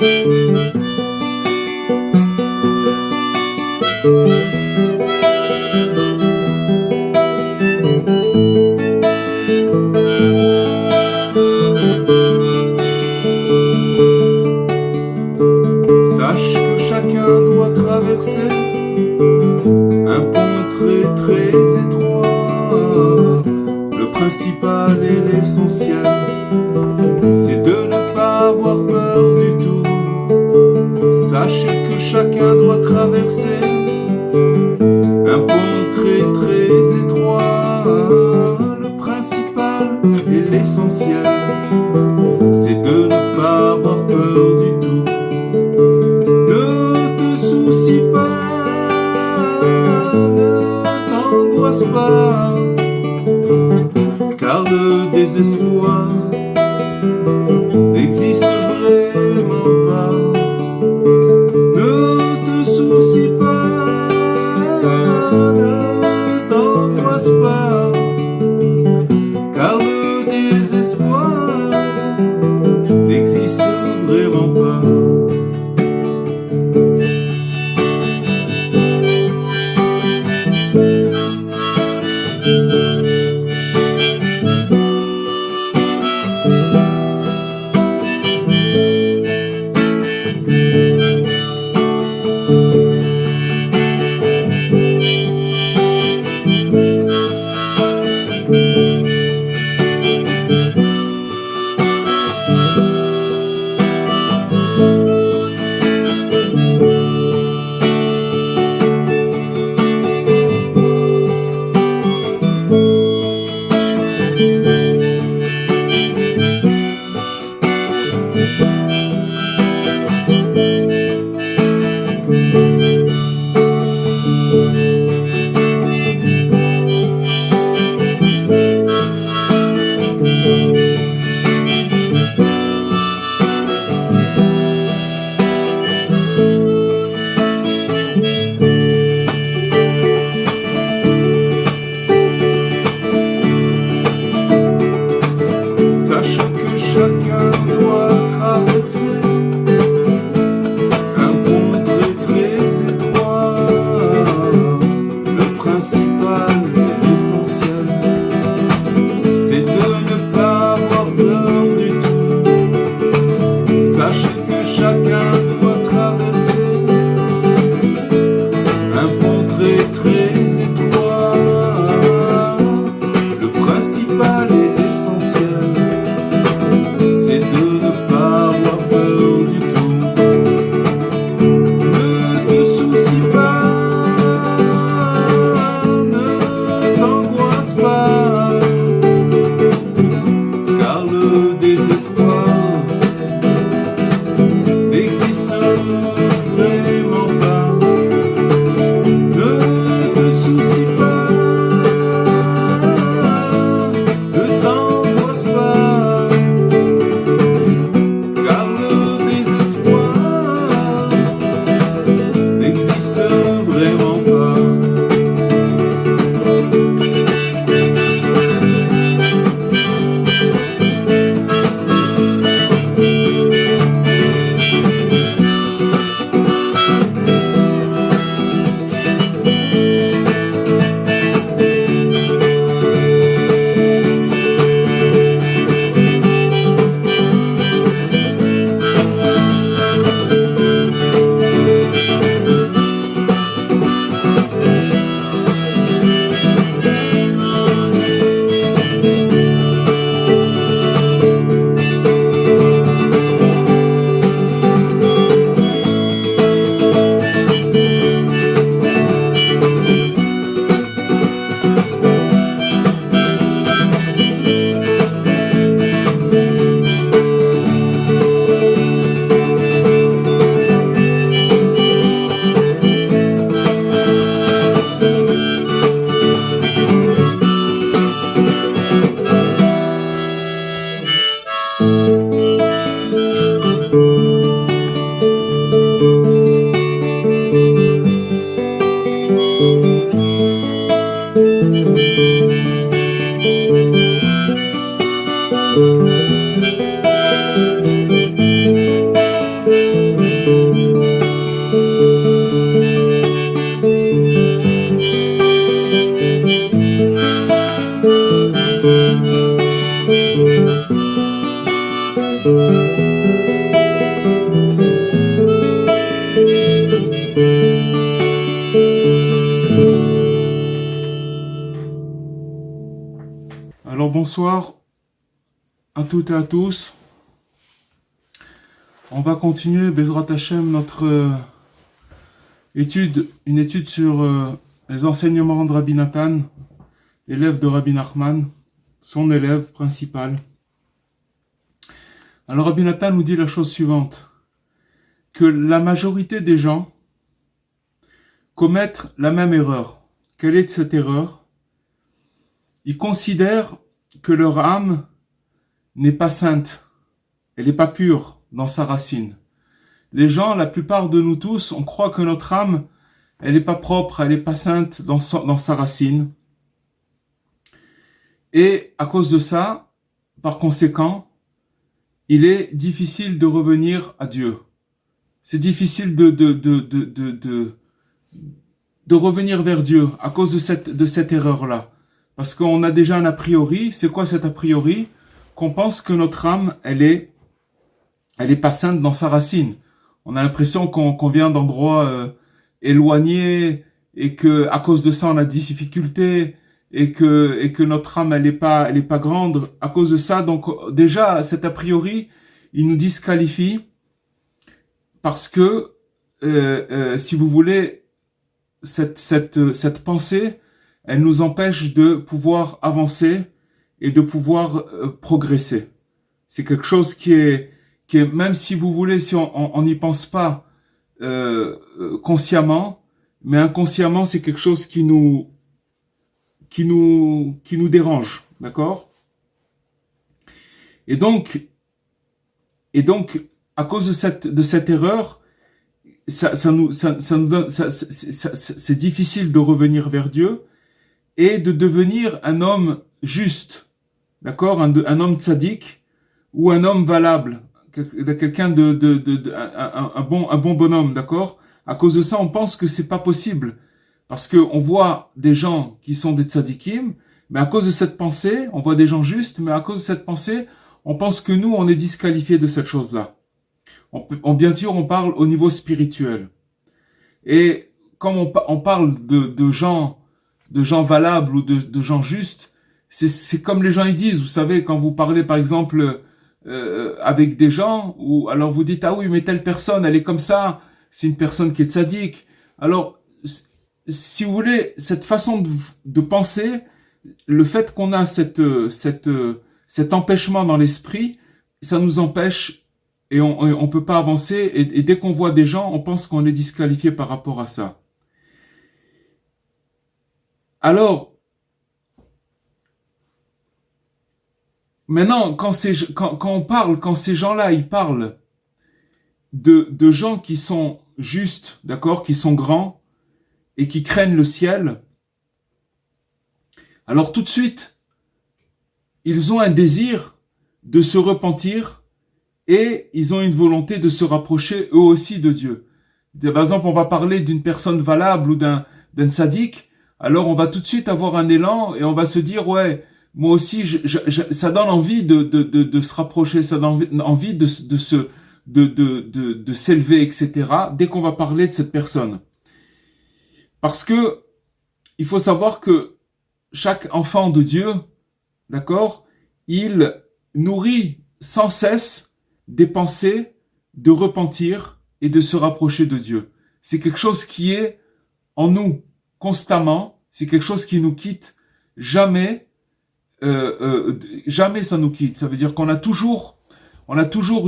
Sache que chacun doit traverser un pont très étroit. Le principal et l'essentiel, c'est de ne pas avoir peur du tout. Sachez que chacun doit traverser un pont très étroit. Le principal et l'essentiel, c'est de ne pas avoir peur du tout. Ne te soucie pas, ne t'angoisse pas, car le désespoir n'existe vraiment pas. Ne te soucie pas, ne t'angoisse pas, car le désespoir n'existe vraiment pas. bonsoir à toutes et à tous. On va continuer, Bezrat Hashem, notre une étude sur les enseignements de Rabbi Nathan, élève de Rabbi Nachman, son élève principal. Alors Rabbi Nathan nous dit la chose suivante, que la majorité des gens commettent la même erreur. Quelle est cette erreur? Ils considèrent que leur âme n'est pas sainte, elle n'est pas pure dans sa racine. Les gens, la plupart de nous tous, on croit que notre âme, elle n'est pas propre, elle n'est pas sainte dans sa racine. Et à cause de ça, par conséquent, il est difficile de revenir à Dieu. C'est difficile de revenir vers Dieu à cause de cette erreur-là. Parce qu'on a déjà un a priori. C'est quoi cet a priori? Qu'on pense que notre âme, elle est pas sainte dans sa racine. On a l'impression qu'on vient d'endroits éloignés et que à cause de ça on a des difficultés et que notre âme elle est pas grande à cause de ça. Donc déjà cet a priori il nous disqualifie parce que si vous voulez cette pensée elle nous empêche de pouvoir avancer et de pouvoir progresser. C'est quelque chose qui est même si vous voulez, si on n'y pense pas consciemment, mais inconsciemment, c'est quelque chose qui nous dérange, d'accord? Et donc, à cause de cette erreur, ça nous donne, c'est difficile de revenir vers Dieu et de devenir un homme juste, d'accord? Un homme tzaddik ou un homme valable. Quelqu'un un bon bonhomme, d'accord? À cause de ça, on pense que c'est pas possible. Parce que on voit des gens qui sont des tzadikim, mais à cause de cette pensée, on voit des gens justes, mais à cause de cette pensée, on pense que nous, on est disqualifiés de cette chose-là. Bien sûr, on parle au niveau spirituel. Et comme on parle de gens valables ou de gens justes, c'est comme les gens ils disent, vous savez, quand vous parlez par exemple avec des gens, ou alors vous dites ah oui mais telle personne elle est comme ça, c'est une personne qui est tzaddik. Alors si vous voulez cette façon de penser, le fait qu'on a cet empêchement dans l'esprit, ça nous empêche et on peut pas avancer et dès qu'on voit des gens on pense qu'on est disqualifié par rapport à ça. Alors maintenant, quand ces gens-là, ils parlent de gens qui sont justes, d'accord, qui sont grands et qui craignent le ciel, alors tout de suite, ils ont un désir de se repentir et ils ont une volonté de se rapprocher eux aussi de Dieu. Par exemple, on va parler d'une personne valable ou d'un tzaddik, alors on va tout de suite avoir un élan et on va se dire ouais, moi aussi, ça donne envie de se rapprocher, ça donne envie de s'élever, etc. Dès qu'on va parler de cette personne, parce que il faut savoir que chaque enfant de Dieu, d'accord, il nourrit sans cesse des pensées de repentir et de se rapprocher de Dieu. C'est quelque chose qui est en nous constamment. C'est quelque chose qui nous quitte jamais. Jamais ça nous quitte. Ça veut dire qu'on a toujours on a toujours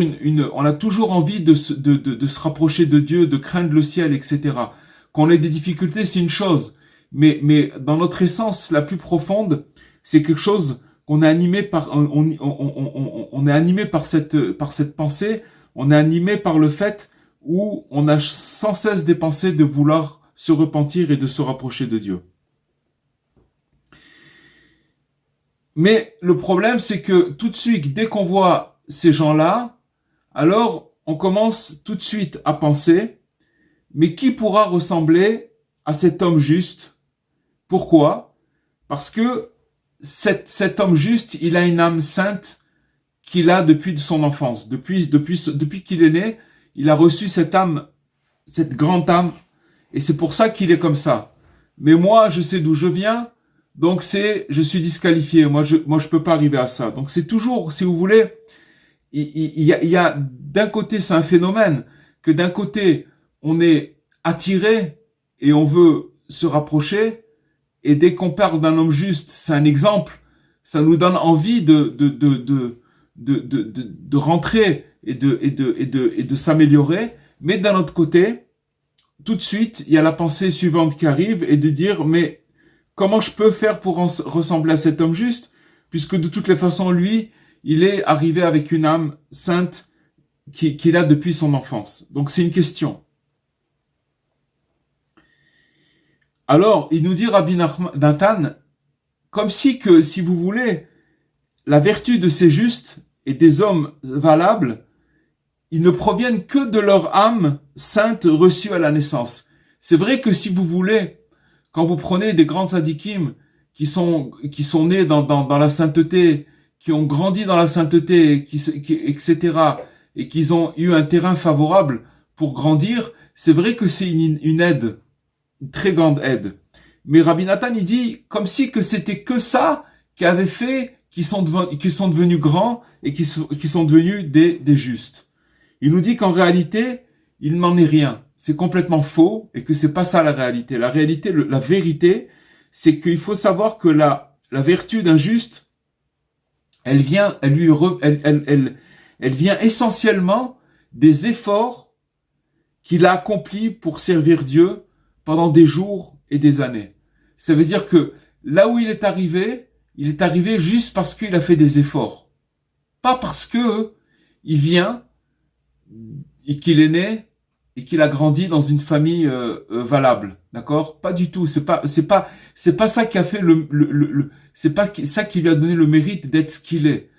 envie de se rapprocher de Dieu, de craindre le ciel, etc. Qu'on ait des difficultés, c'est une chose, mais dans notre essence la plus profonde, c'est quelque chose qu'on est animé par, on est animé par cette pensée, on est animé par le fait où on a sans cesse des pensées de vouloir se repentir et de se rapprocher de Dieu. Mais le problème, c'est que tout de suite, dès qu'on voit ces gens-là, alors on commence tout de suite à penser, mais qui pourra ressembler à cet homme juste? Pourquoi? Parce que cet homme juste, il a une âme sainte qu'il a depuis son enfance. Depuis qu'il est né, il a reçu cette âme, cette grande âme, et c'est pour ça qu'il est comme ça. Mais moi, je sais d'où je viens. Donc je suis disqualifié. Moi, je peux pas arriver à ça. Donc c'est toujours, si vous voulez, il y a d'un côté, c'est un phénomène que d'un côté, on est attiré et on veut se rapprocher. Et dès qu'on parle d'un homme juste, c'est un exemple. Ça nous donne envie de rentrer et de s'améliorer. Mais d'un autre côté, tout de suite, il y a la pensée suivante qui arrive et de dire, mais comment je peux faire pour ressembler à cet homme juste? Puisque de toutes les façons, lui, il est arrivé avec une âme sainte qu'il a depuis son enfance. Donc c'est une question. Alors, il nous dit Rabbi Nathan, comme si que, si vous voulez, la vertu de ces justes et des hommes valables, ils ne proviennent que de leur âme sainte reçue à la naissance. C'est vrai que si vous voulez, quand vous prenez des grands tzadikim qui sont nés dans la sainteté, qui ont grandi dans la sainteté, etc., et qu'ils ont eu un terrain favorable pour grandir, c'est vrai que c'est une aide, une très grande aide. Mais Rabbi Nathan, il dit, comme si que c'était que ça qui avait fait qu'ils sont devenus grands et qui sont devenus des justes. Il nous dit qu'en réalité, il n'en est rien. C'est complètement faux et que c'est pas ça la réalité. La réalité, la vérité, c'est qu'il faut savoir que la vertu d'un juste, elle vient essentiellement des efforts qu'il a accomplis pour servir Dieu pendant des jours et des années. Ça veut dire que là où il est arrivé juste parce qu'il a fait des efforts. Pas parce que il vient et qu'il est né et qu'il a grandi dans une famille valable, d'accord? Pas du tout. C'est pas ça qui a fait c'est pas ça qui lui a donné le mérite d'être ce qu'il est.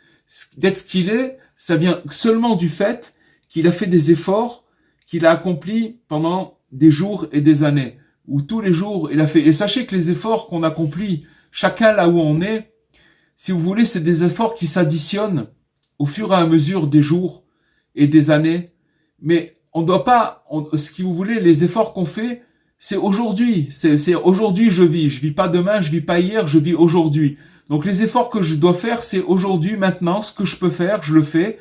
D'être ce qu'il est, ça vient seulement du fait qu'il a fait des efforts qu'il a accomplis pendant des jours et des années. Où tous les jours il a fait. Et sachez que les efforts qu'on accomplit, chacun là où on est, si vous voulez, c'est des efforts qui s'additionnent au fur et à mesure des jours et des années. Mais on ne doit pas, ce que vous voulez, les efforts qu'on fait, c'est aujourd'hui. C'est aujourd'hui je vis pas demain, je vis pas hier, je vis aujourd'hui. Donc les efforts que je dois faire, c'est aujourd'hui, maintenant, ce que je peux faire, je le fais.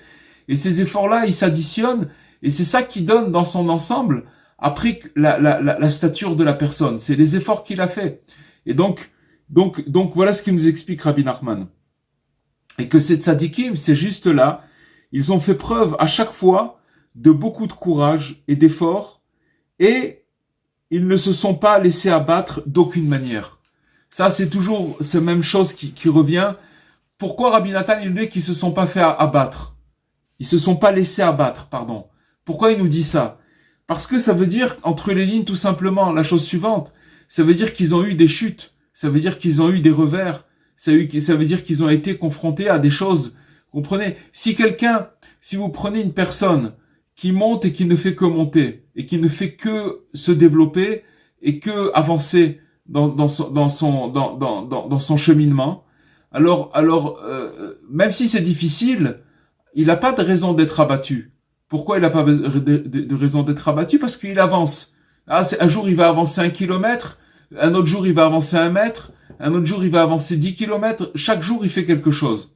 Et ces efforts-là, ils s'additionnent. Et c'est ça qui donne dans son ensemble, après la stature de la personne. C'est les efforts qu'il a fait. Et donc voilà ce qu'il nous explique Rabbi Nachman. Et que ces tzadikim, ces justes là, ils ont fait preuve à chaque fois de beaucoup de courage et d'efforts, et ils ne se sont pas laissés abattre d'aucune manière. Ça, c'est toujours cette même chose qui revient. Pourquoi Rabbi Nathan, il nous dit qu'ils se sont pas fait abattre? Ils se sont pas laissés abattre, pardon. Pourquoi il nous dit ça? Parce que ça veut dire, entre les lignes, tout simplement, la chose suivante. Ça veut dire qu'ils ont eu des chutes. Ça veut dire qu'ils ont eu des revers. Ça veut dire qu'ils ont été confrontés à des choses. Vous comprenez? Si vous prenez une personne qui monte et qui ne fait que monter, et qui ne fait que se développer, et que avancer dans son cheminement, alors, même si c'est difficile, il n'a pas de raison d'être abattu. Pourquoi il n'a pas de raison d'être abattu? Parce qu'il avance. Un jour, il va avancer 1 kilomètre, un autre jour, il va avancer 1 mètre, un autre jour, il va avancer 10 kilomètres. Chaque jour, il fait quelque chose.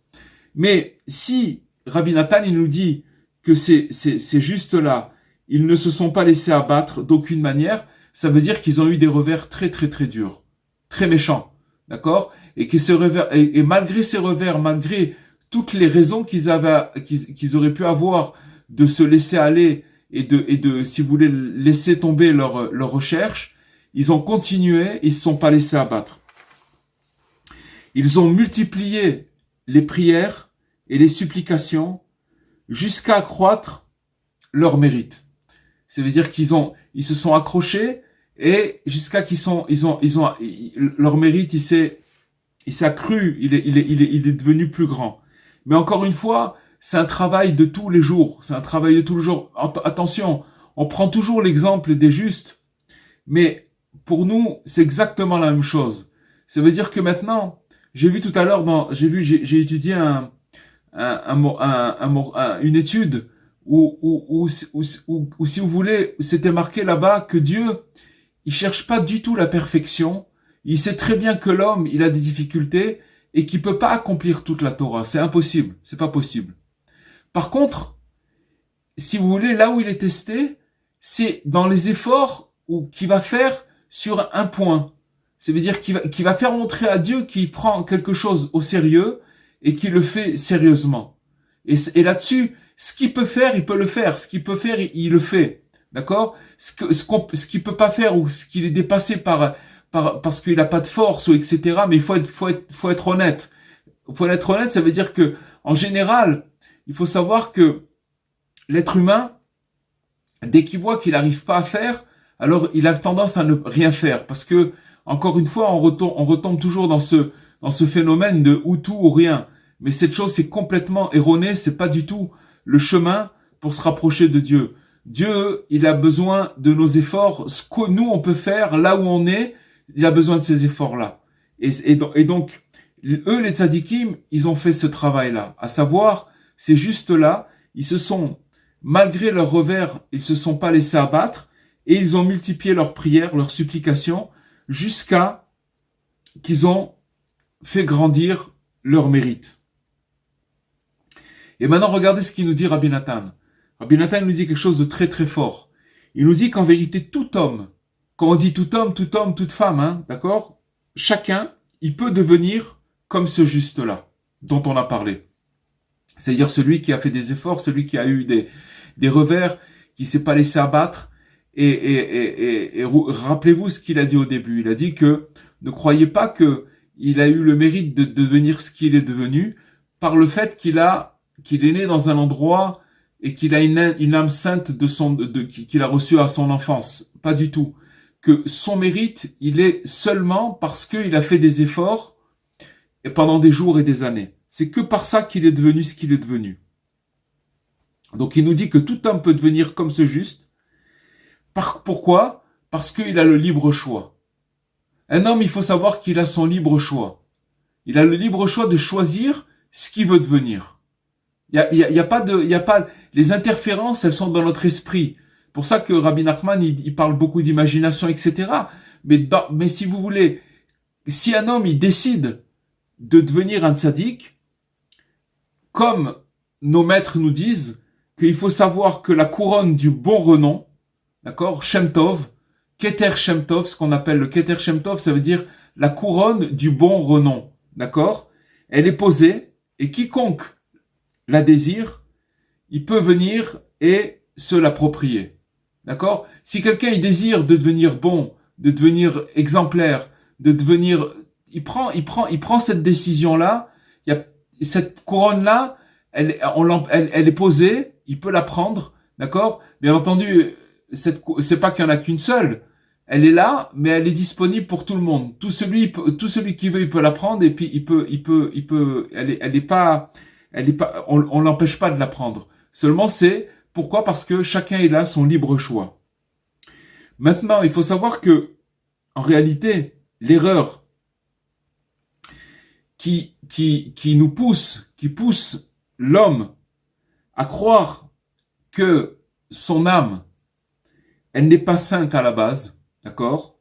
Mais si Rabbi Nathan, il nous dit que c'est juste là, ils ne se sont pas laissés abattre d'aucune manière, ça veut dire qu'ils ont eu des revers très, très, très durs, très méchants. D'accord? Et que ces revers, et malgré ces revers, malgré toutes les raisons qu'ils auraient pu avoir de se laisser aller et de, si vous voulez, laisser tomber leur recherche, ils ont continué, ils se sont pas laissés abattre. Ils ont multiplié les prières et les supplications jusqu'à accroître leur mérite. Ça veut dire ils se sont accrochés et jusqu'à leur mérite, il s'est accru, il est devenu plus grand. Mais encore une fois, c'est un travail de tous les jours. C'est un travail de tous les jours. Attention, on prend toujours l'exemple des justes, mais pour nous, c'est exactement la même chose. Ça veut dire que maintenant, j'ai vu tout à l'heure j'ai étudié une étude où, si vous voulez, c'était marqué là-bas que Dieu, il cherche pas du tout la perfection, Il sait très bien que l'homme, il a des difficultés et qu'il peut pas accomplir toute la Torah. C'est impossible. C'est pas possible. Par contre, si vous voulez, là où il est testé, c'est dans les efforts qu'il va faire sur un point. Ça veut dire qu'il va faire montrer à Dieu qu'il prend quelque chose au sérieux et qu'il le fait sérieusement. Et là-dessus, ce qu'il peut faire, il peut le faire. Ce qu'il peut faire, il le fait. D'accord? Ce qu'il peut pas faire ou ce qu'il est dépassé parce qu'il a pas de force ou etc. Mais il faut être honnête. Faut être honnête, ça veut dire que, en général, il faut savoir que l'être humain, dès qu'il voit qu'il n'arrive pas à faire, alors il a tendance à ne rien faire. Parce que, encore une fois, on retombe toujours dans ce phénomène de ou tout ou rien. Mais cette chose, c'est complètement erroné, c'est pas du tout le chemin pour se rapprocher de Dieu. Dieu, il a besoin de nos efforts. Ce que nous, on peut faire, là où on est, il a besoin de ces efforts-là. Et donc, eux, les tzadikim, ils ont fait ce travail-là. À savoir, c'est juste là, ils se sont, malgré leur revers, ils se sont pas laissés abattre et ils ont multiplié leurs prières, leurs supplications, jusqu'à qu'ils ont fait grandir leur mérite. Et maintenant, regardez ce qu'il nous dit Rabbi Nathan. Rabbi Nathan nous dit quelque chose de très très fort. Il nous dit qu'en vérité, tout homme, quand on dit tout homme, toute femme, hein, d'accord? Chacun, il peut devenir comme ce juste-là, dont on a parlé. C'est-à-dire celui qui a fait des efforts, celui qui a eu des revers, qui s'est pas laissé abattre. Et rappelez-vous ce qu'il a dit au début. Il a dit que ne croyez pas que il a eu le mérite de devenir ce qu'il est devenu par le fait qu'il est né dans un endroit et qu'il a une âme sainte qu'il a reçue à son enfance. Pas du tout. Que son mérite, il est seulement parce qu'il a fait des efforts et pendant des jours et des années. C'est que par ça qu'il est devenu ce qu'il est devenu. Donc il nous dit que tout homme peut devenir comme ce juste. Pourquoi? Parce qu'il a le libre choix. Un homme, il faut savoir qu'il a son libre choix. Il a le libre choix de choisir ce qu'il veut devenir. Il y a pas les interférences, elles sont dans notre esprit. Pour ça que Rabbi Nachman, il parle beaucoup d'imagination, etc. Mais si vous voulez, si un homme, il décide de devenir un tzaddik, comme nos maîtres nous disent, qu'il faut savoir que la couronne du bon renom, d'accord, Shem Tov, Keter Shem Tov, ce qu'on appelle le Keter Shem Tov, ça veut dire la couronne du bon renom, d'accord? Elle est posée, et quiconque la désire, il peut venir et se l'approprier, d'accord? Si quelqu'un il désire de devenir bon, de devenir exemplaire, de devenir, il prend cette décision-là, cette couronne-là, elle est posée, il peut la prendre, d'accord? Bien entendu, c'est pas qu'il y en a qu'une seule. Elle est là, mais elle est disponible pour tout le monde. Tout celui qui veut, il peut la prendre et puis on l'empêche pas de la prendre. Seulement pourquoi? Parce que chacun est là, son libre choix. Maintenant, il faut savoir que, en réalité, l'erreur qui pousse l'homme à croire que son âme, elle n'est pas sainte à la base, d'accord?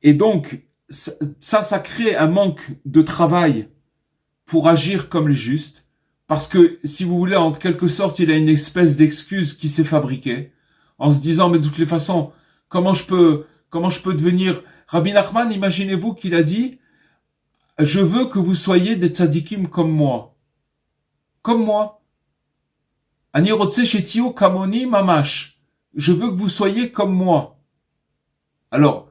Et donc, ça crée un manque de travail pour agir comme les justes, parce que, si vous voulez, en quelque sorte, il a une espèce d'excuse qui s'est fabriquée, en se disant, mais de toutes les façons, comment je peux devenir... Rabbi Nachman, imaginez-vous qu'il a dit, je veux que vous soyez des tzadikim comme moi. Comme moi. Ani rotse shetio kamoni mamash. Je veux que vous soyez comme moi. Alors,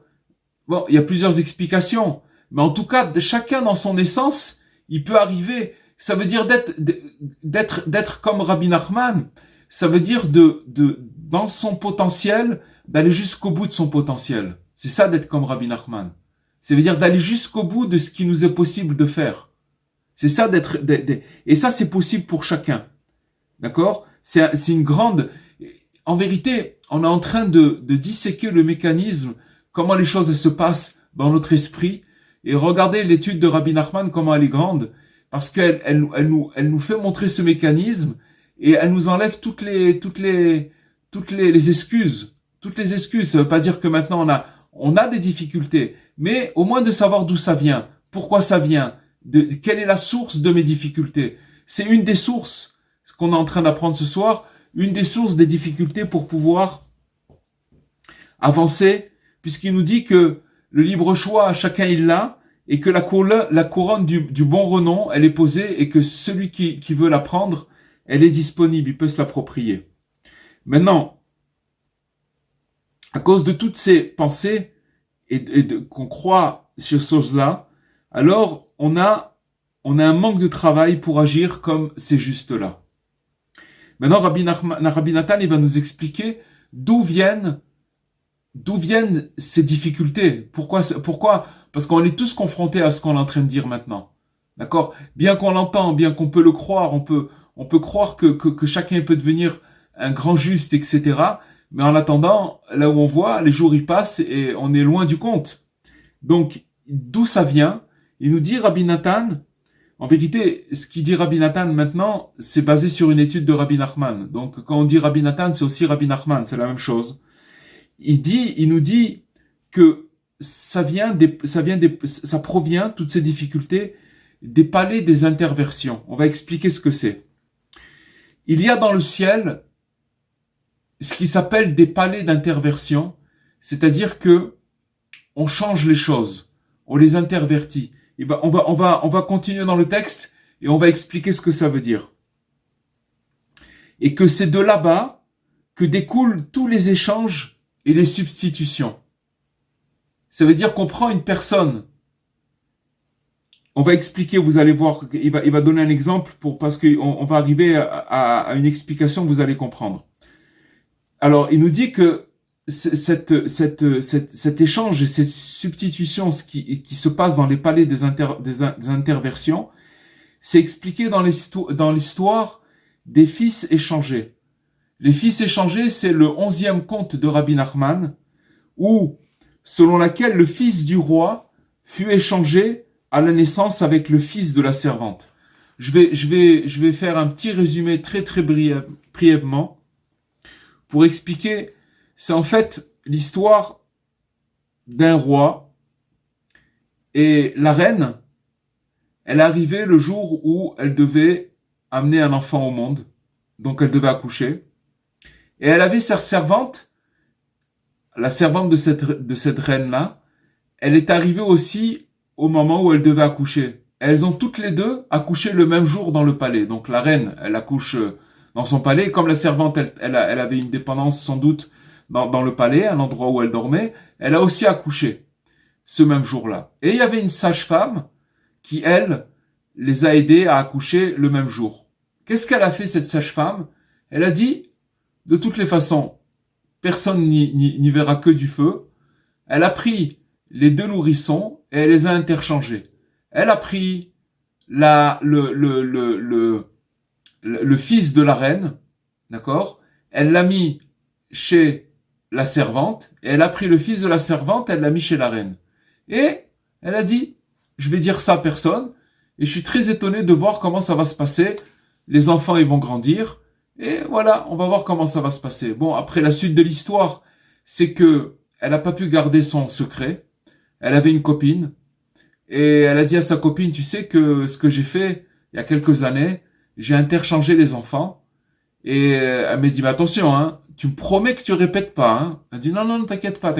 bon, il y a plusieurs explications, mais en tout cas, chacun dans son essence, il peut arriver. Ça veut dire d'être comme Rabbi Nachman. Ça veut dire dans son potentiel, d'aller jusqu'au bout de son potentiel. C'est ça d'être comme Rabbi Nachman. Ça veut dire d'aller jusqu'au bout de ce qui nous est possible de faire. C'est ça et ça c'est possible pour chacun. D'accord? C'est une grande, en vérité, on est en train de disséquer le mécanisme, comment les choses elles se passent dans notre esprit. Et regardez l'étude de Rabbi Nachman, comment elle est grande, parce qu'elle nous fait montrer ce mécanisme et elle nous enlève toutes les excuses. Toutes les excuses. Ça veut pas dire que maintenant On a des difficultés, mais au moins de savoir d'où ça vient, pourquoi ça vient, quelle est la source de mes difficultés. C'est une des sources qu'on est en train d'apprendre ce soir, une des sources des difficultés pour pouvoir avancer, puisqu'il nous dit que le libre choix, chacun il l'a, et que la couronne du bon renom, elle est posée, et que celui qui veut la prendre, elle est disponible, il peut se l'approprier. Maintenant, à cause de toutes ces pensées, qu'on croit ces choses-là, alors on a un manque de travail pour agir comme ces justes-là. Maintenant, Rabbi Nathan, il va nous expliquer d'où viennent ces difficultés. Pourquoi? Parce qu'on est tous confrontés à ce qu'on est en train de dire maintenant. D'accord? Bien qu'on l'entend, bien qu'on peut le croire, on peut croire que chacun peut devenir un grand juste, etc. Mais en attendant, là où on voit, les jours y passent et on est loin du compte. Donc, d'où ça vient? Il nous dit, Rabbi Nathan, en vérité, ce qu'il dit Rabbi Nathan maintenant, c'est basé sur une étude de Rabbi Nachman. Donc, quand on dit Rabbi Nathan, c'est aussi Rabbi Nachman, c'est la même chose. Il nous dit que ça provient, toutes ces difficultés, des palais des interversions. On va expliquer ce que c'est. Il y a dans le ciel ce qui s'appelle des palais d'interversion, c'est-à-dire que on change les choses, on les intervertit. Et ben, on va continuer dans le texte et on va expliquer ce que ça veut dire. Et que c'est de là-bas que découlent tous les échanges et les substitutions. Ça veut dire qu'on prend une personne. On va expliquer, vous allez voir, il va donner un exemple parce qu'on va arriver à une explication que vous allez comprendre. Alors, il nous dit que cet échange et ces substitutions qui se passent dans les palais des interversions, c'est expliqué dans l'histoire des fils échangés. Les fils échangés, c'est le 11e conte de Rabbi Nachman, selon laquelle le fils du roi fut échangé à la naissance avec le fils de la servante. Je vais faire un petit résumé très brièvement pour expliquer. C'est en fait l'histoire d'un roi et la reine, elle est arrivée le jour où elle devait amener un enfant au monde, donc elle devait accoucher, et elle avait sa servante, la servante de cette reine-là, elle est arrivée aussi au moment où elle devait accoucher. Elles ont toutes les deux accouché le même jour dans le palais. Donc la reine, elle accouche dans son palais, comme la servante, elle avait une dépendance sans doute dans le palais, à l'endroit où elle dormait, elle a aussi accouché ce même jour-là. Et il y avait une sage-femme qui, elle, les a aidés à accoucher le même jour. Qu'est-ce qu'elle a fait, cette sage-femme? Elle a dit, de toutes les façons, personne n'y verra que du feu. Elle a pris les deux nourrissons et elle les a interchangés. Elle a pris le fils de la reine, d'accord? Elle l'a mis chez la servante, et elle a pris le fils de la servante, elle l'a mis chez la reine. Et elle a dit, je vais dire ça à personne, et je suis très étonné de voir comment ça va se passer. Les enfants, ils vont grandir, et voilà, on va voir comment ça va se passer. Bon, après, la suite de l'histoire, c'est que elle n'a pas pu garder son secret. Elle avait une copine, et elle a dit à sa copine, tu sais que ce que j'ai fait il y a quelques années, j'ai interchangé les enfants, et elle m'a dit, mais attention, hein, tu me promets que tu répètes pas, hein. Elle dit, non, t'inquiète pas.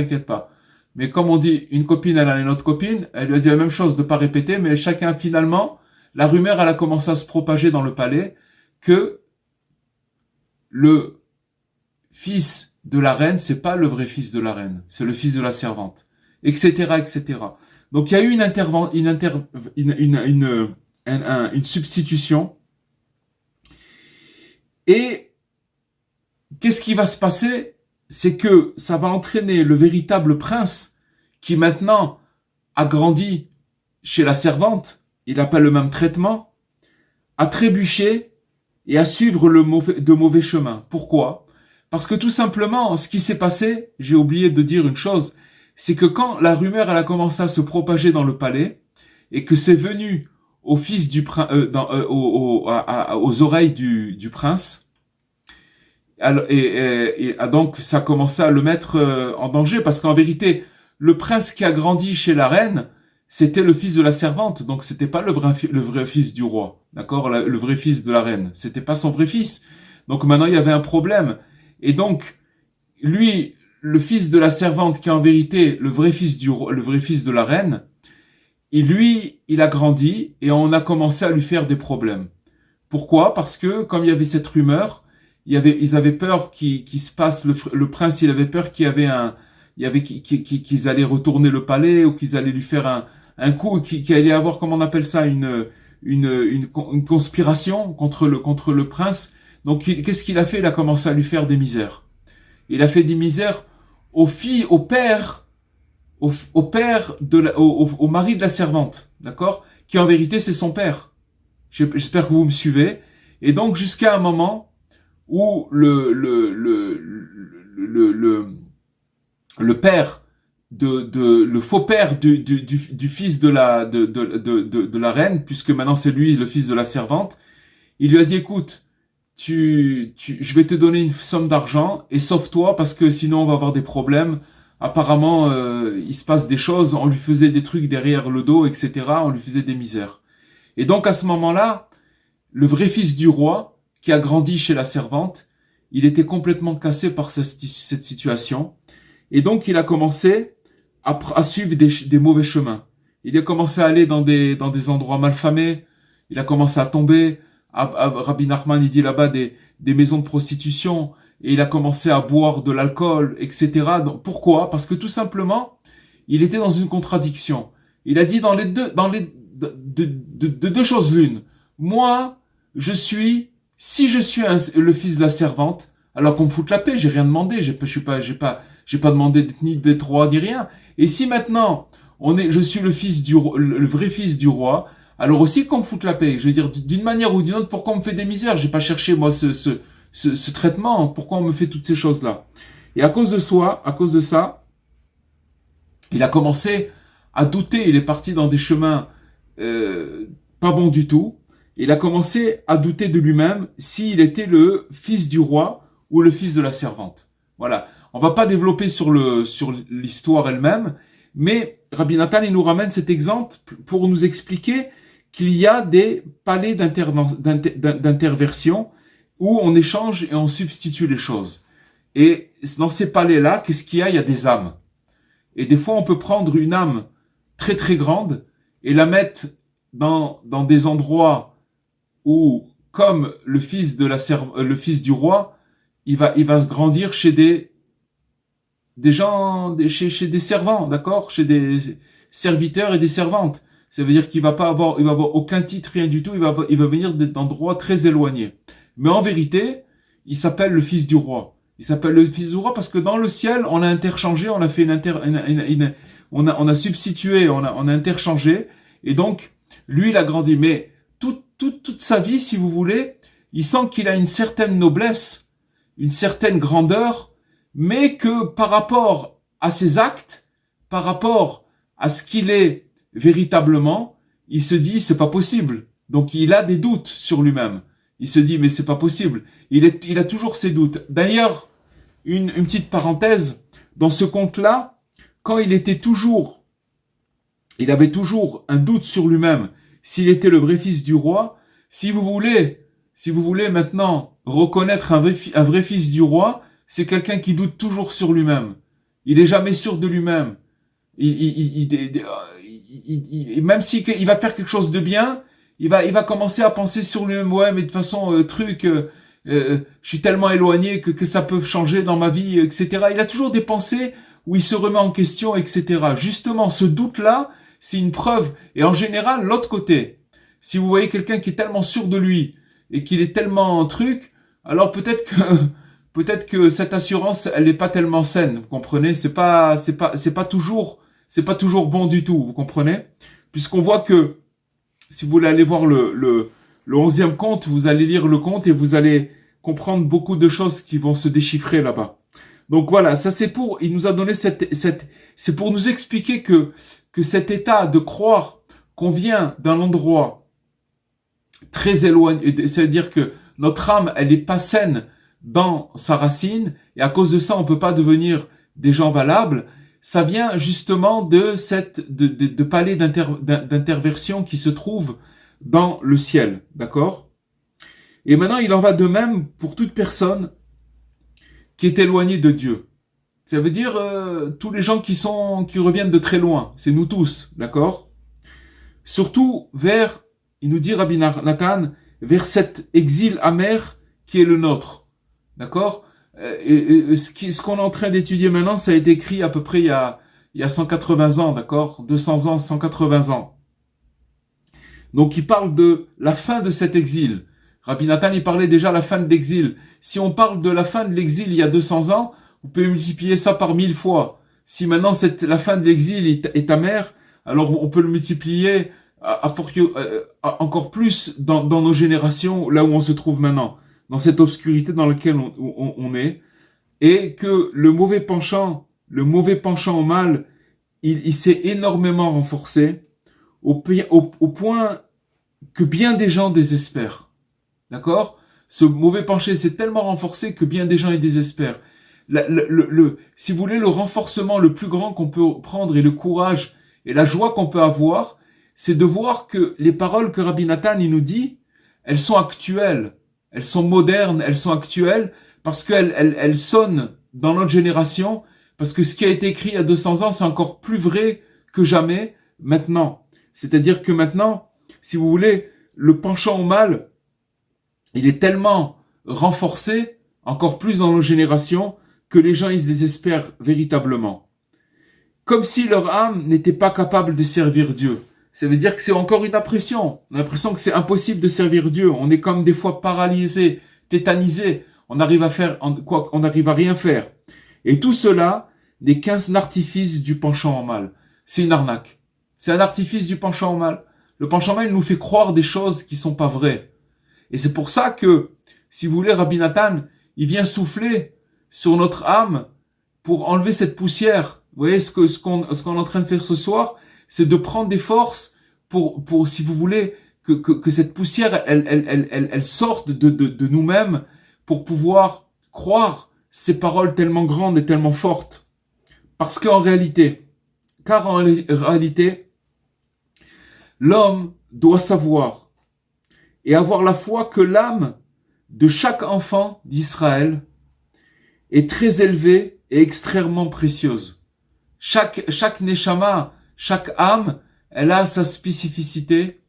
Mais comme on dit, une copine, elle a une autre copine, elle lui a dit la même chose, de pas répéter, mais chacun, finalement, la rumeur, elle a commencé à se propager dans le palais, que le fils de la reine, c'est pas le vrai fils de la reine, c'est le fils de la servante, etc. Donc, il y a eu une substitution. Et qu'est-ce qui va se passer? C'est que ça va entraîner le véritable prince qui maintenant a grandi chez la servante, il n'a pas le même traitement, à trébucher et à suivre de mauvais chemins. Pourquoi? Parce que tout simplement, ce qui s'est passé, j'ai oublié de dire une chose, c'est que quand la rumeur elle a commencé à se propager dans le palais et que c'est venu au fils du aux oreilles du prince, et donc ça a commencé à le mettre en danger, parce qu'en vérité, le prince qui a grandi chez la reine, c'était le fils de la servante, donc c'était pas le vrai fils du roi, d'accord, le vrai fils de la reine, c'était pas son vrai fils. Donc maintenant il y avait un problème, et donc lui, le fils de la servante, qui est en vérité le vrai fils du roi, le vrai fils de la reine, et lui, il a grandi et on a commencé à lui faire des problèmes. Pourquoi? Parce que comme il y avait cette rumeur, ils avaient peur qu'il se passe, le prince, il avait peur qu'il y avait qu'ils allaient retourner le palais ou qu'ils allaient lui faire un coup, qu'il allait avoir, comment on appelle ça, une conspiration contre le prince. Donc, qu'est-ce qu'il a fait? Il a commencé à lui faire des misères. Il a fait des misères au père, au père au mari de la servante, d'accord? Qui en vérité, c'est son père. J'espère que vous me suivez. Et donc, jusqu'à un moment où le père le faux père du fils de la reine, puisque maintenant c'est lui le fils de la servante, il lui a dit, écoute, je vais te donner une somme d'argent et sauve-toi parce que sinon on va avoir des problèmes. Apparemment, il se passe des choses, on lui faisait des trucs derrière le dos, etc. On lui faisait des misères. Et donc à ce moment-là, le vrai fils du roi, qui a grandi chez la servante, il était complètement cassé par cette situation. Et donc il a commencé à suivre des mauvais chemins. Il a commencé à aller dans des endroits malfamés. Il a commencé à tomber. Rabbi Nachman, il dit là-bas des maisons de prostitution. Et il a commencé à boire de l'alcool, etc. Donc, pourquoi? Parce que tout simplement, il était dans une contradiction. Il a dit dans les deux choses l'une. Moi, si je suis le fils de la servante, alors qu'on me foute la paix, j'ai rien demandé, j'ai pas demandé ni des droits ni rien. Et si maintenant je suis le vrai fils du roi, alors aussi qu'on me foute la paix. Je veux dire, d'une manière ou d'une autre, pourquoi on me fait des misères? J'ai pas cherché moi ce traitement. Pourquoi on me fait toutes ces choses-là? Et à cause de ça, il a commencé à douter. Il est parti dans des chemins pas bons du tout. Il a commencé à douter de lui-même s'il était le fils du roi ou le fils de la servante. Voilà. On va pas développer sur l'histoire elle-même, mais Rabbi Nathan, il nous ramène cet exemple pour nous expliquer qu'il y a des palais d'interversion où on échange et on substitue les choses. Et dans ces palais-là, qu'est-ce qu'il y a? Il y a des âmes. Et des fois, on peut prendre une âme très très grande et la mettre dans des endroits où, comme le fils du roi, il va grandir chez des gens, chez des servants, d'accord, chez des serviteurs et des servantes. Ça veut dire il va avoir aucun titre, rien du tout. Il va venir d'endroits très éloignés. Mais en vérité, il s'appelle le fils du roi. Il s'appelle le fils du roi parce que dans le ciel, on a interchangé, on a fait on a substitué, on a interchangé. Et donc, lui, il a grandi. Mais toute sa vie, si vous voulez, il sent qu'il a une certaine noblesse, une certaine grandeur, mais que par rapport à ses actes, par rapport à ce qu'il est véritablement, il se dit c'est pas possible. Donc il a des doutes sur lui-même. Il se dit mais c'est pas possible. Il a toujours ses doutes. D'ailleurs, une petite parenthèse, dans ce conte-là, quand il avait toujours un doute sur lui-même, s'il était le vrai fils du roi, si vous voulez maintenant reconnaître un vrai fils du roi, c'est quelqu'un qui doute toujours sur lui-même. Il est jamais sûr de lui-même. Même si il va faire quelque chose de bien, il va commencer à penser sur lui-même. Ouais, mais de toute façon, je suis tellement éloigné que ça peut changer dans ma vie, etc. Il a toujours des pensées où il se remet en question, etc. Justement, ce doute-là, c'est une preuve. Et en général, l'autre côté, si vous voyez quelqu'un qui est tellement sûr de lui et qu'il est tellement alors peut-être que cette assurance, elle n'est pas tellement saine. Vous comprenez? C'est pas toujours bon du tout. Vous comprenez? Puisqu'on voit que si vous voulez aller voir le 11e conte, vous allez lire le conte et vous allez comprendre beaucoup de choses qui vont se déchiffrer là-bas. Donc voilà, ça il nous a donné c'est pour nous expliquer que cet état de croire qu'on vient d'un endroit très éloigné, c'est-à-dire que notre âme, elle n'est pas saine dans sa racine, et à cause de ça, on peut pas devenir des gens valables. ça vient justement de de palais d'interversion qui se trouve dans le ciel, d'accord? Et maintenant, il en va de même pour toute personne qui est éloignée de Dieu. Ça veut dire tous les gens qui reviennent de très loin, c'est nous tous, d'accord? Surtout vers, il nous dit Rabbi Nathan, vers cet exil amer qui est le nôtre, d'accord? Ce qu'on est en train d'étudier maintenant, ça a été écrit à peu près il y a 180 ans, d'accord? 200 ans, 180 ans. Donc il parle de la fin de cet exil. Rabbi Nathan, il parlait déjà de la fin de l'exil. Si on parle de la fin de l'exil il y a 200 ans, vous pouvez multiplier ça par 1000 fois. Si maintenant la fin de l'exil est amère, alors on peut le multiplier encore plus dans nos générations, là où on se trouve maintenant, dans cette obscurité dans laquelle on est, et que le mauvais penchant au mal, il s'est énormément renforcé, au point que bien des gens désespèrent. D'accord? Ce mauvais penché s'est tellement renforcé que bien des gens y désespèrent. Si vous voulez, le renforcement le plus grand qu'on peut prendre et le courage et la joie qu'on peut avoir, c'est de voir que les paroles que Rabbi Nathan il nous dit, elles sont actuelles, elles sont modernes, elles sont actuelles parce qu'elles sonnent dans notre génération, parce que ce qui a été écrit il y a 200 ans, c'est encore plus vrai que jamais maintenant. C'est-à-dire que maintenant, si vous voulez, le penchant au mal, il est tellement renforcé, encore plus dans nos générations, que les gens ils se désespèrent véritablement. Comme si leur âme n'était pas capable de servir Dieu. Ça veut dire que c'est encore une impression. On a l'impression que c'est impossible de servir Dieu. On est comme des fois paralysé, tétanisé. On arrive à rien faire. Et tout cela n'est qu'un artifice du penchant au mal. C'est une arnaque. C'est un artifice du penchant au mal. Le penchant au mal nous fait croire des choses qui sont pas vraies. Et c'est pour ça que, si vous voulez, Rabbi Nathan, il vient souffler sur notre âme pour enlever cette poussière. Vous voyez, ce qu'on est en train de faire ce soir, c'est de prendre des forces pour, si vous voulez, que cette poussière, elle sorte de nous-mêmes pour pouvoir croire ces paroles tellement grandes et tellement fortes. Parce qu'en réalité, l'homme doit savoir et avoir la foi que l'âme de chaque enfant d'Israël est très élevée et extrêmement précieuse. Chaque neshama, chaque âme, elle a sa spécificité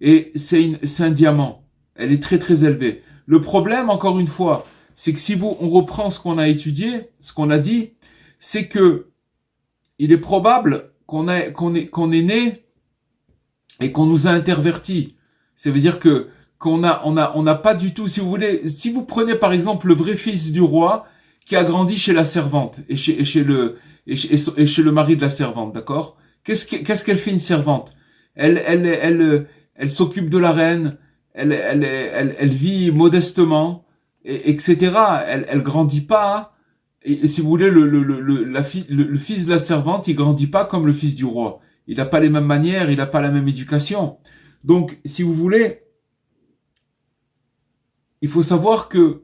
et c'est un diamant. Elle est très très élevée. Le problème, encore une fois, c'est que si on reprend ce qu'on a étudié, ce qu'on a dit, c'est que il est probable qu'on est né et qu'on nous a intervertis. Ça veut dire qu'on n'a pas du tout, si vous voulez, si vous prenez par exemple le vrai fils du roi qui a grandi chez la servante et chez le mari de la servante, d'accord? Qu'est-ce qu'elle fait une servante? Elle s'occupe de la reine, elle vit modestement, etc. Elle grandit pas. Et si vous voulez, le fils de la servante, il grandit pas comme le fils du roi. Il n'a pas les mêmes manières, il n'a pas la même éducation. Donc, si vous voulez, il faut savoir que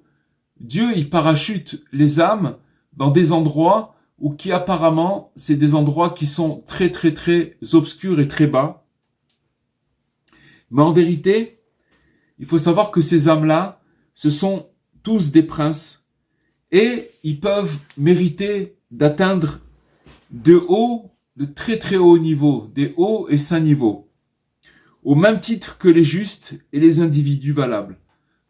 Dieu, il parachute les âmes dans des endroits où qui apparemment, c'est des endroits qui sont très très très obscurs et très bas. Mais en vérité, il faut savoir que ces âmes-là, ce sont tous des princes et ils peuvent mériter d'atteindre de très très hauts niveaux, des hauts et saints niveaux, au même titre que les justes et les individus valables.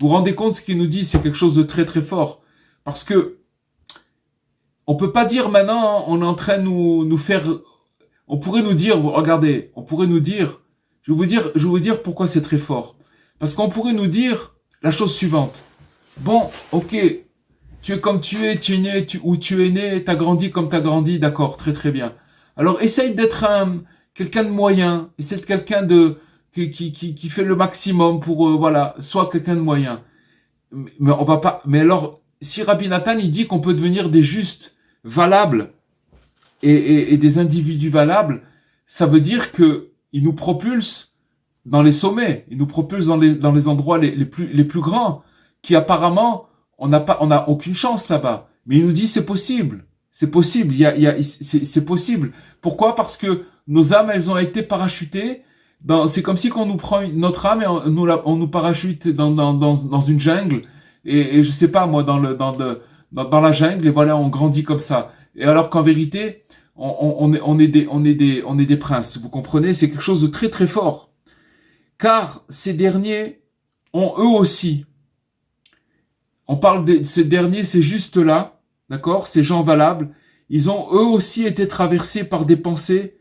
Vous vous rendez compte, ce qu'il nous dit, c'est quelque chose de très très fort. Parce que on peut pas dire maintenant, on est en train de nous faire... On pourrait nous dire, regardez, je vais vous dire pourquoi c'est très fort. Parce qu'on pourrait nous dire la chose suivante. Bon, ok, tu es comme tu es né où tu es né, t'as grandi comme t'as grandi, d'accord, très très bien. Alors essaye d'être quelqu'un de moyen, essaye de quelqu'un qui fait le maximum pour voilà, soit quelqu'un de moyen. Mais on va pas. Mais alors, si Rabbi Nathan il dit qu'on peut devenir des justes valables et des individus valables, ça veut dire que il nous propulse dans les sommets, il nous propulse dans les endroits les plus grands, qui apparemment on n'a aucune chance là-bas. Mais il nous dit c'est possible, C'est possible, c'est possible. Pourquoi? Parce que nos âmes, elles ont été parachutées. C'est comme si qu'on nous prend notre âme et on nous parachute dans une jungle. Et je sais pas, moi, dans la jungle, et voilà, on grandit comme ça. Et alors qu'en vérité, on est des princes. Vous comprenez? C'est quelque chose de très très fort. Car ces derniers ont eux aussi. On parle de ces derniers, c'est juste là, d'accord? Ces gens valables, ils ont eux aussi été traversés par des pensées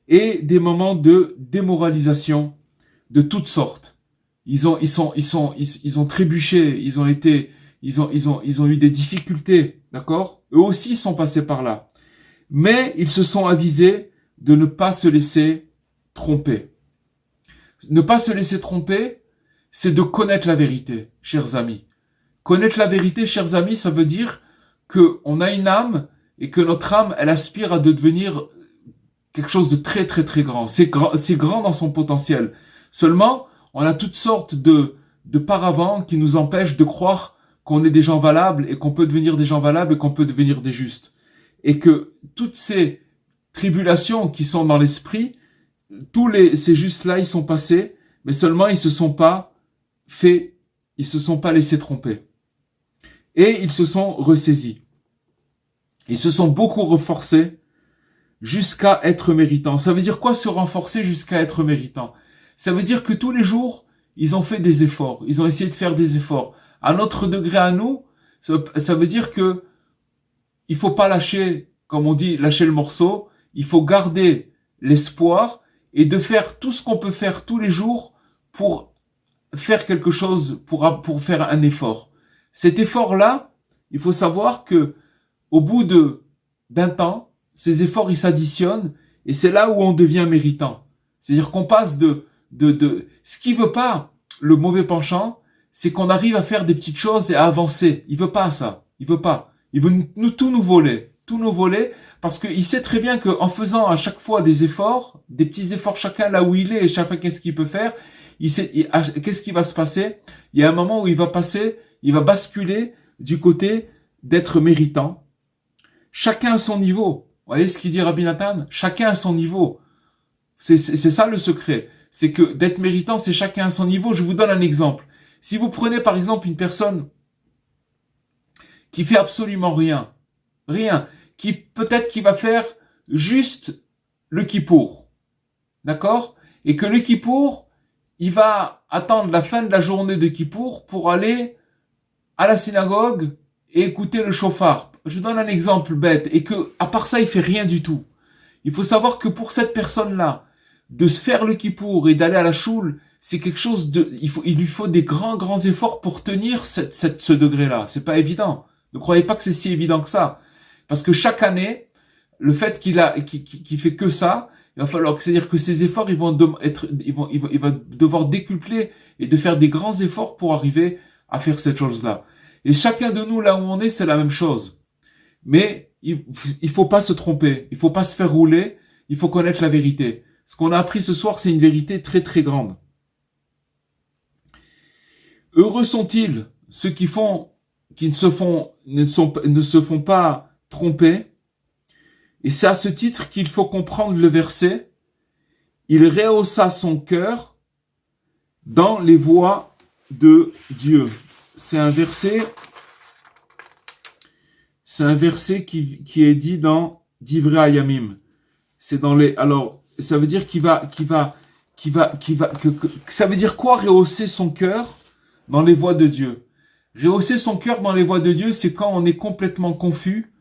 et des moments de démoralisation de toutes sortes. Ils ont trébuché, ils ont eu des difficultés, d'accord? Eux aussi ils sont passés par là. Mais ils se sont avisés de ne pas se laisser tromper. Ne pas se laisser tromper, c'est de connaître la vérité, chers amis. Connaître la vérité, chers amis, ça veut dire qu'on a une âme et que notre âme, elle aspire à devenir quelque chose de très très très grand. C'est grand dans son potentiel. Seulement, on a toutes sortes de paravents qui nous empêchent de croire qu'on est des gens valables et qu'on peut devenir des gens valables et qu'on peut devenir des justes. Et que toutes ces tribulations qui sont dans l'esprit, ces justes-là, ils sont passés, mais seulement ils se sont pas laissés tromper. Et ils se sont ressaisis. Ils se sont beaucoup renforcés jusqu'à être méritants. Ça veut dire quoi se renforcer jusqu'à être méritants? Ça veut dire que tous les jours, ils ont fait des efforts. Ils ont essayé de faire des efforts. À notre degré à nous, ça veut dire que il faut pas lâcher, comme on dit, lâcher le morceau. Il faut garder l'espoir et de faire tout ce qu'on peut faire tous les jours pour faire quelque chose, pour faire un effort. Cet effort-là, il faut savoir que au bout d'un temps, ces efforts, ils s'additionnent et c'est là où on devient méritant. C'est-à-dire qu'on passe ce qui veut pas, le mauvais penchant, c'est qu'on arrive à faire des petites choses et à avancer. Il veut pas ça. Il veut pas. Il veut tout nous voler. Tout nous voler parce qu'il sait très bien qu'en faisant à chaque fois des efforts, des petits efforts chacun là où il est et chacun qu'est-ce qu'il peut faire, qu'est-ce qui va se passer? Il y a un moment où il va basculer du côté d'être méritant. Chacun à son niveau. Vous voyez ce qu'il dit Rabbi Nathan? Chacun à son niveau. C'est ça le secret. C'est que d'être méritant, c'est chacun à son niveau. Je vous donne un exemple. Si vous prenez par exemple une personne qui fait absolument rien, peut-être qui va faire juste le kippour, d'accord? Et que le kippour, il va attendre la fin de la journée de kippour pour aller à la synagogue et écouter le chauffard. Je donne un exemple bête et que, à part ça, il fait rien du tout. Il faut savoir que pour cette personne-là, de se faire le kippour et d'aller à la choule, c'est quelque chose il lui faut des grands efforts pour tenir ce degré-là. C'est pas évident. Ne croyez pas que c'est si évident que ça. Parce que chaque année, le fait qu'il fait que ça, il va falloir, c'est-à-dire que ces efforts, il va devoir décupler et de faire des grands efforts pour arriver à faire cette chose-là. Et chacun de nous, là où on est, c'est la même chose. Mais il faut pas se tromper, il faut pas se faire rouler, il faut connaître la vérité. Ce qu'on a appris ce soir, c'est une vérité très très grande. Heureux sont-ils ceux qui ne se font pas tromper. Et c'est à ce titre qu'il faut comprendre le verset. Il rehaussa son cœur dans les voies de Dieu. C'est un verset qui est dit dans Divrei Hayamim. C'est dans alors, ça veut dire ça veut dire quoi rehausser son cœur dans les voies de Dieu? Rehausser son cœur dans les voies de Dieu, c'est quand on est complètement confus,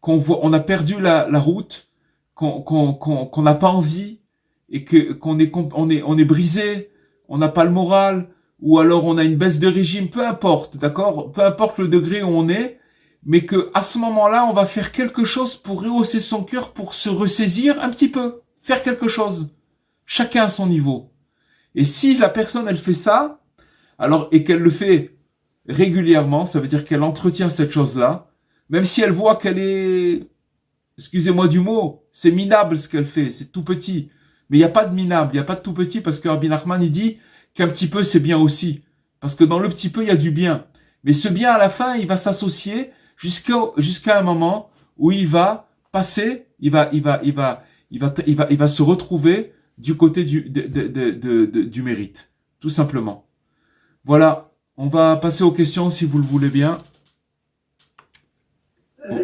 on a perdu la route, qu'on n'a pas envie, et qu'on est brisé, on n'a pas le moral, ou alors on a une baisse de régime, peu importe, d'accord? Peu importe le degré où on est, mais que à ce moment-là, on va faire quelque chose pour rehausser son cœur, pour se ressaisir un petit peu, faire quelque chose. Chacun à son niveau. Et si la personne, elle fait ça, alors, et qu'elle le fait régulièrement, ça veut dire qu'elle entretient cette chose-là, même si elle voit qu'elle est, excusez-moi du mot, c'est minable ce qu'elle fait, c'est tout petit. Mais il n'y a pas de minable, il n'y a pas de tout petit, parce que Rabbi Nachman, il dit qu'un petit peu, c'est bien aussi. Parce que dans le petit peu, il y a du bien. Mais ce bien, à la fin, il va s'associer jusqu'à un moment où il va passer, il va se retrouver du côté du mérite, tout simplement. Voilà, on va passer aux questions si vous le voulez bien.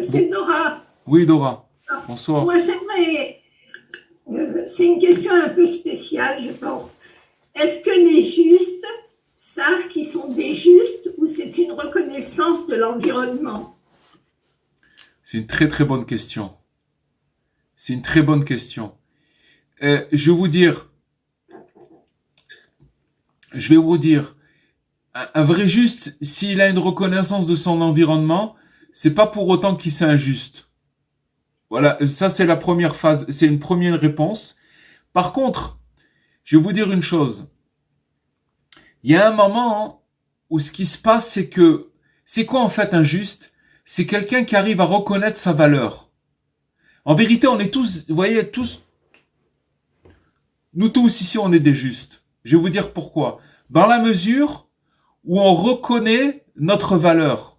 C'est Dora. Oui, Dora. Bonsoir. Moi, j'aimerais. C'est une question un peu spéciale, je pense. Est-ce que les justes savent qu'ils sont des justes ou c'est une reconnaissance de l'environnement? C'est une très très bonne question. C'est une très bonne question. Je vais vous dire, un vrai juste, s'il a une reconnaissance de son environnement, c'est pas pour autant qu'il c'est injuste. Voilà, ça c'est la première phase, c'est une première réponse. Par contre, je vais vous dire une chose. Il y a un moment où ce qui se passe, c'est que, c'est quoi en fait un juste? C'est quelqu'un qui arrive à reconnaître sa valeur. En vérité, on est tous, vous voyez, nous tous ici, on est des justes. Je vais vous dire pourquoi. Dans la mesure où on reconnaît notre valeur.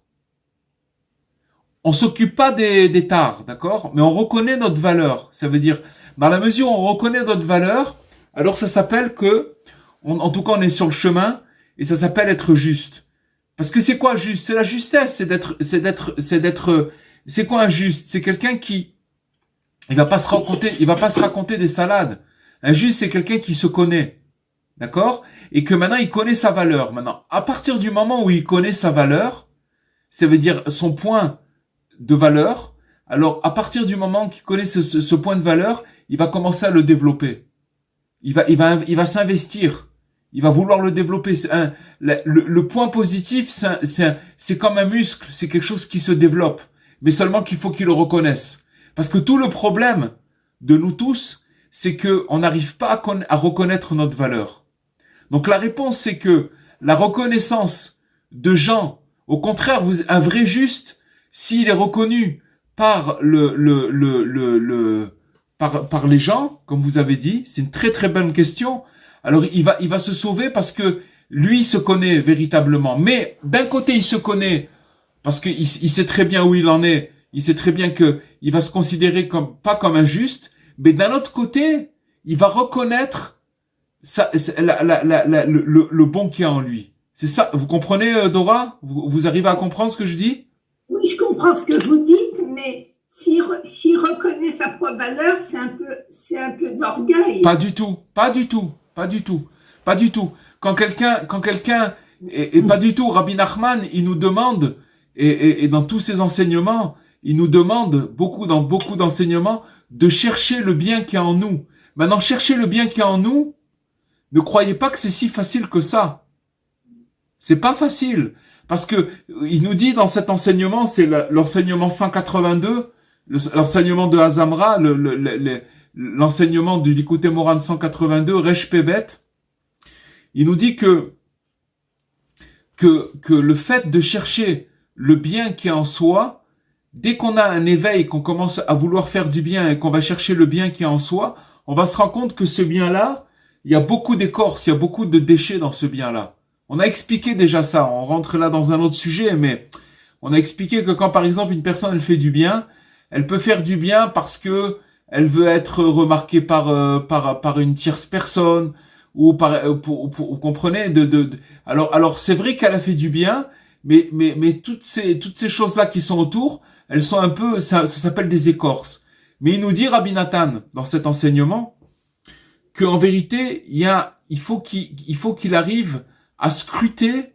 On s'occupe pas des tares, d'accord? Mais on reconnaît notre valeur. Ça veut dire, dans la mesure où on reconnaît notre valeur, alors ça s'appelle en tout cas, on est sur le chemin, et ça s'appelle être juste. Parce que c'est quoi juste? C'est la justesse, c'est quoi un juste? C'est quelqu'un qui, il va pas se raconter des salades. Un juste, c'est quelqu'un qui se connaît. D'accord? Et que maintenant, il connaît sa valeur. Maintenant, à partir du moment où il connaît sa valeur, ça veut dire son point de valeur. Alors, à partir du moment qu'il connaît ce point de valeur, il va commencer à le développer. Il va s'investir. Il va vouloir le développer. Le point positif, c'est comme un muscle. C'est quelque chose qui se développe. Mais seulement qu'il faut qu'il le reconnaisse. Parce que tout le problème de nous tous, c'est que on n'arrive pas à reconnaître notre valeur. Donc la réponse, c'est que la reconnaissance de gens, au contraire, un vrai juste, s'il est reconnu par par les gens, comme vous avez dit, c'est une très très bonne question. Alors il va se sauver parce que lui il se connaît véritablement. Mais d'un côté il se connaît parce qu'il sait très bien où il en est. Il sait très bien que il va se considérer pas comme injuste. Mais d'un autre côté, il va reconnaître le bon qu'il y a en lui. C'est ça. Vous comprenez, Dora? Vous arrivez à comprendre ce que je dis? Oui, je comprends ce que vous dites, mais s'il reconnaît sa propre valeur, c'est un peu d'orgueil. Pas du tout. Quand quelqu'un, et pas du tout, Rabbi Nachman, il nous demande, et dans tous ses enseignements, il nous demande, dans beaucoup d'enseignements, de chercher le bien qui est en nous. Maintenant, chercher le bien qui est en nous, ne croyez pas que c'est si facile que ça. C'est pas facile. Parce que, il nous dit dans cet enseignement, c'est l'enseignement 182, l'enseignement de Hazamra, l'enseignement du Likutei Moharan 182, Resh Pebet, il nous dit que le fait de chercher le bien qui est en soi, dès qu'on a un éveil, qu'on commence à vouloir faire du bien et qu'on va chercher le bien qui est en soi, on va se rendre compte que ce bien-là, il y a beaucoup d'écorce, il y a beaucoup de déchets dans ce bien-là. On a expliqué déjà ça, on rentre là dans un autre sujet, mais on a expliqué que quand par exemple une personne elle fait du bien, elle peut faire du bien parce que elle veut être remarquée par une tierce personne, ou vous comprenez, alors c'est vrai qu'elle a fait du bien, mais toutes ces choses-là qui sont autour, elles sont un peu, ça s'appelle des écorces. Mais il nous dit, Rabbi Nathan, dans cet enseignement, qu'en vérité, il faut qu'il arrive à scruter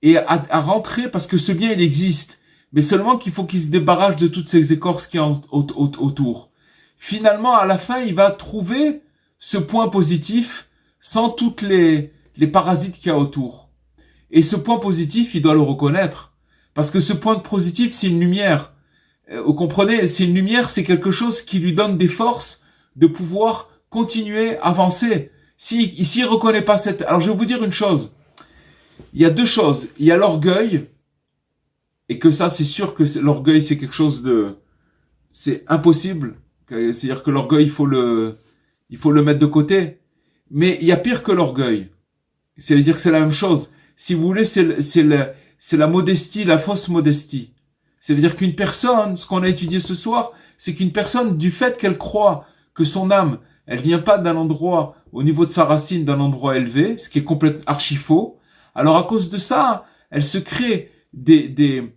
et à rentrer, parce que ce bien, il existe. Mais seulement qu'il faut qu'il se débarrasse de toutes ces écorces qui sont autour. Finalement, à la fin, il va trouver ce point positif sans toutes les parasites qu'il y a autour. Et ce point positif, il doit le reconnaître. Parce que ce point positif, c'est une lumière. Vous comprenez? C'est une lumière, c'est quelque chose qui lui donne des forces de pouvoir continuer, avancer. S'il reconnaît pas cette... Alors, je vais vous dire une chose. Il y a deux choses. Il y a l'orgueil, et que ça, c'est sûr que l'orgueil, c'est quelque chose c'est impossible. C'est-à-dire que l'orgueil, il faut le mettre de côté. Mais il y a pire que l'orgueil. C'est-à-dire que c'est la même chose. Si vous voulez, c'est la modestie, la fausse modestie. Ça veut dire qu'une personne, ce qu'on a étudié ce soir, c'est qu'une personne, du fait qu'elle croit que son âme, elle vient pas d'un endroit, au niveau de sa racine, d'un endroit élevé, ce qui est complètement archi faux, alors à cause de ça, elle se crée des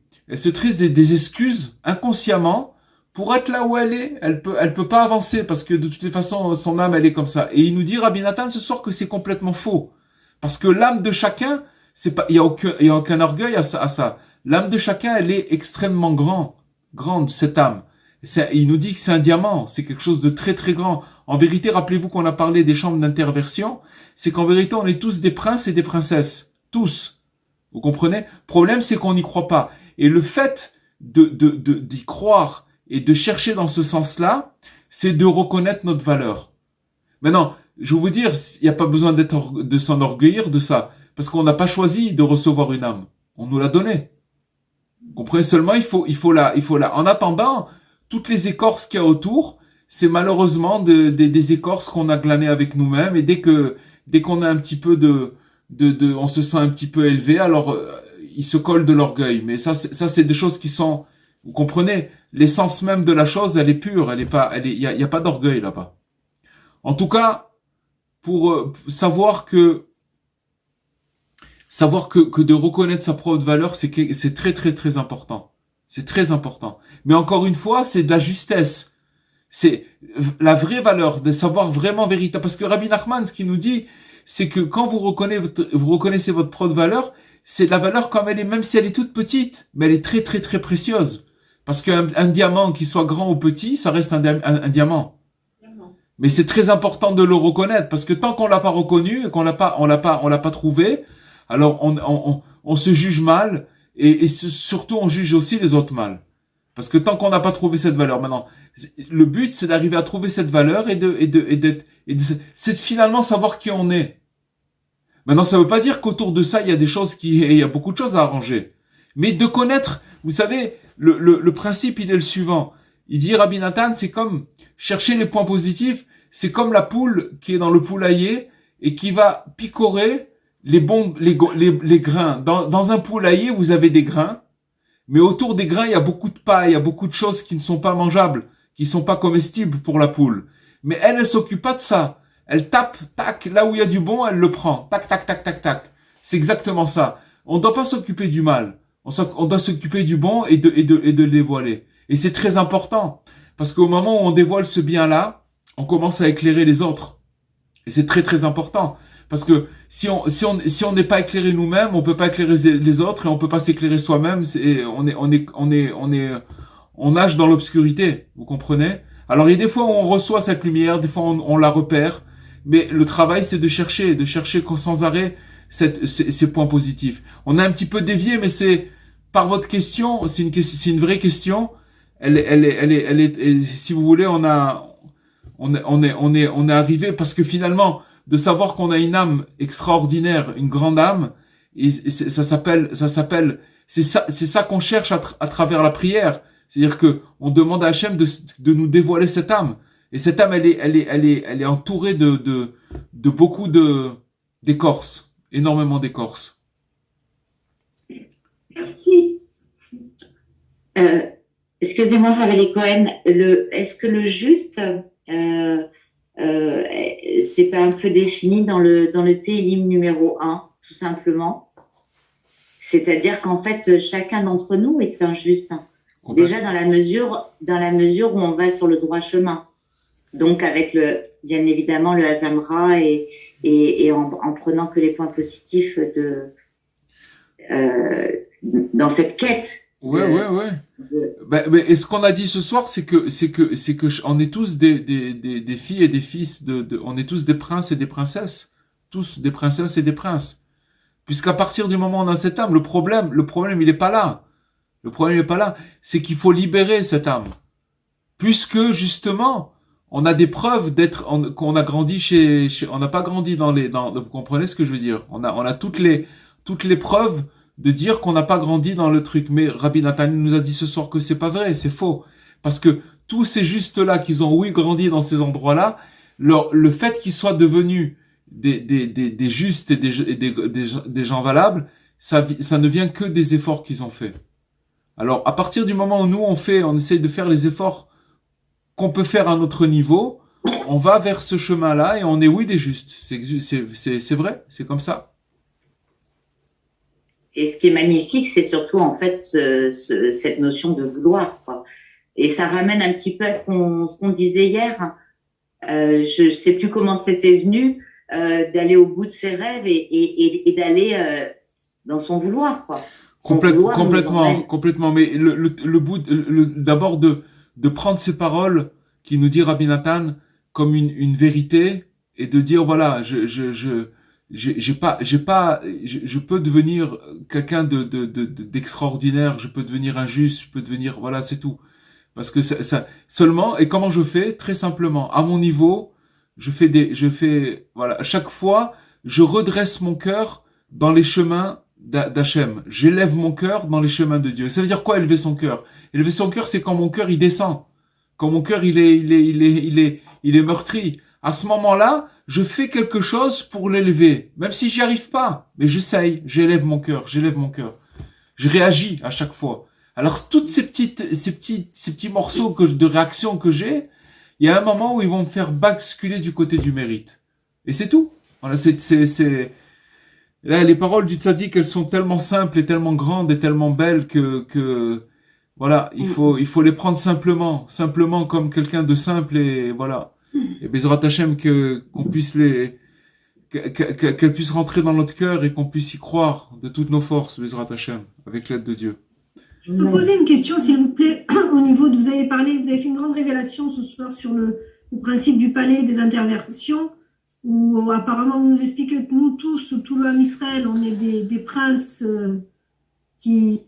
excuses inconsciemment pour être là où elle est. Elle peut pas avancer parce que de toutes les façons, son âme, elle est comme ça. Et il nous dit, Rabbi Nathan, ce soir, que c'est complètement faux. Parce que l'âme de chacun, c'est pas, il y a aucun orgueil à ça. L'âme de chacun, elle est extrêmement grande, cette âme. Il nous dit que c'est un diamant, c'est quelque chose de très très grand. En vérité, rappelez-vous qu'on a parlé des chambres d'interversion, c'est qu'en vérité, on est tous des princes et des princesses. Tous. Vous comprenez? Problème, c'est qu'on n'y croit pas. Et le fait d'y croire et de chercher dans ce sens-là, c'est de reconnaître notre valeur. Maintenant, je vais vous dire, il n'y a pas besoin de s'enorgueillir de ça, parce qu'on n'a pas choisi de recevoir une âme. On nous l'a donnée. Vous comprenez? Seulement, il faut la. En attendant, toutes les écorces qu'il y a autour, c'est malheureusement des écorces qu'on a glanées avec nous-mêmes, et dès qu'on a un petit peu on se sent un petit peu élevé, alors il se colle de l'orgueil. Mais ça c'est des choses qui sont, vous comprenez, l'essence même de la chose, elle est pure, il y a pas d'orgueil là-bas. En tout cas, pour savoir que de reconnaître sa propre valeur, c'est très très très important. C'est très important. Mais encore une fois, c'est de la justesse. C'est la vraie valeur, de savoir vraiment véritable. Parce que Rabbi Nachman, ce qu'il nous dit, c'est que quand vous reconnaissez votre propre valeur, c'est la valeur comme elle est, même si elle est toute petite, mais elle est très très très précieuse. Parce qu'un diamant, qui soit grand ou petit, ça reste un diamant. Mais c'est très important de le reconnaître, parce que tant qu'on l'a pas reconnu, et qu'on l'a pas trouvé, alors on se juge mal, et surtout on juge aussi les autres mal. Parce que tant qu'on n'a pas trouvé cette valeur, maintenant, le but c'est d'arriver à trouver cette valeur c'est de finalement savoir qui on est. Maintenant, ça veut pas dire qu'autour de ça il y a beaucoup de choses à arranger. Mais de connaître, vous savez, le principe il est le suivant. Il dit Rabbi Nathan, c'est comme chercher les points positifs, c'est comme la poule qui est dans le poulailler et qui va picorer les grains. Dans un poulailler, vous avez des grains, mais autour des grains, il y a beaucoup de paille, il y a beaucoup de choses qui ne sont pas mangeables, qui sont pas comestibles pour la poule. Mais elle s'occupe pas de ça. Elle tape, tac, là où il y a du bon, elle le prend. Tac, tac, tac, tac, tac. C'est exactement ça. On ne doit pas s'occuper du mal. On doit s'occuper du bon et de le dévoiler. Et c'est très important. Parce qu'au moment où on dévoile ce bien-là, on commence à éclairer les autres. Et c'est très très important. Parce que si on n'est pas éclairé nous-mêmes, on peut pas éclairer les autres et on peut pas s'éclairer soi-même. On nage dans l'obscurité. Vous comprenez? Alors il y a des fois où on reçoit cette lumière, des fois on la repère. Mais le travail c'est de chercher sans arrêt ces points positifs. On a un petit peu dévié, mais c'est par votre question, c'est une vraie question. Elle est, si vous voulez, on est arrivé parce que finalement, de savoir qu'on a une âme extraordinaire, une grande âme, et ça s'appelle, c'est ça qu'on cherche à travers la prière. C'est-à-dire que on demande à Hachem de nous dévoiler cette âme. Et cette âme, elle est entourée de beaucoup d'écorces, énormément d'écorces. Merci. Excusez-moi, Rabbi Cohen, est-ce que le juste, c'est pas un peu défini dans le Tehillim numéro 1, tout simplement? C'est-à-dire qu'en fait, chacun d'entre nous est un juste. Déjà dans la mesure où on va sur le droit chemin. Donc avec bien évidemment le Hazamra et en prenant que les points positifs dans cette quête. Ouais. Et ce qu'on a dit ce soir, c'est que on est tous des filles et des fils on est tous des princes et des princesses. Tous des princesses et des princes. Puisqu'à partir du moment où on a cette âme, le problème, il est pas là. Le problème n'est pas là. C'est qu'il faut libérer cette âme. Puisque, justement, on a des preuves qu'on a grandi on n'a pas grandi vous comprenez ce que je veux dire? On a toutes les preuves de dire qu'on n'a pas grandi dans le truc. Mais Rabbi Nathan nous a dit ce soir que c'est pas vrai, c'est faux. Parce que tous ces justes-là qui ont, grandi dans ces endroits-là, le fait qu'ils soient devenus des justes et des gens valables, ça ne vient que des efforts qu'ils ont faits. Alors, à partir du moment où nous, on essaye de faire les efforts qu'on peut faire à notre niveau, on va vers ce chemin-là et on est, oui, des justes. C'est vrai, c'est comme ça. Et ce qui est magnifique, c'est surtout, en fait, cette notion de vouloir, quoi. Et ça ramène un petit peu à ce qu'on disait hier. Je sais plus comment c'était venu, d'aller au bout de ses rêves et d'aller dans son vouloir, quoi. Complètement. Mais d'abord de prendre ces paroles qui nous dit Rabbi Nathan comme une vérité et de dire voilà, je peux devenir quelqu'un d'extraordinaire, je peux devenir un juste, je peux devenir, voilà, c'est tout. Parce que ça seulement, et comment je fais? Très simplement, à mon niveau, voilà, à chaque fois, je redresse mon cœur dans les chemins d'Hachem. J'élève mon cœur dans les chemins de Dieu. Ça veut dire quoi, élever son cœur? Élever son cœur, c'est quand mon cœur, il descend. Quand mon cœur, il est meurtri. À ce moment-là, je fais quelque chose pour l'élever. Même si j'y arrive pas. Mais j'essaye. J'élève mon cœur. Je réagis à chaque fois. Alors, toutes ces petits morceaux de réaction que j'ai, il y a un moment où ils vont me faire basculer du côté du mérite. Et c'est tout. Voilà, là, les paroles du tzaddik, elles sont tellement simples et tellement grandes et tellement belles que voilà, il faut les prendre simplement comme quelqu'un de simple et voilà. Et Bezrat Hashem qu'on puisse qu'elles puissent rentrer dans notre cœur et qu'on puisse y croire de toutes nos forces, Bezrat Hashem, avec l'aide de Dieu. Je peux poser une question, s'il vous plaît, au niveau de, vous avez fait une grande révélation ce soir sur le principe du palais des interversions, où apparemment on nous explique que nous tous, tout le Ham Israël, on est des princes qui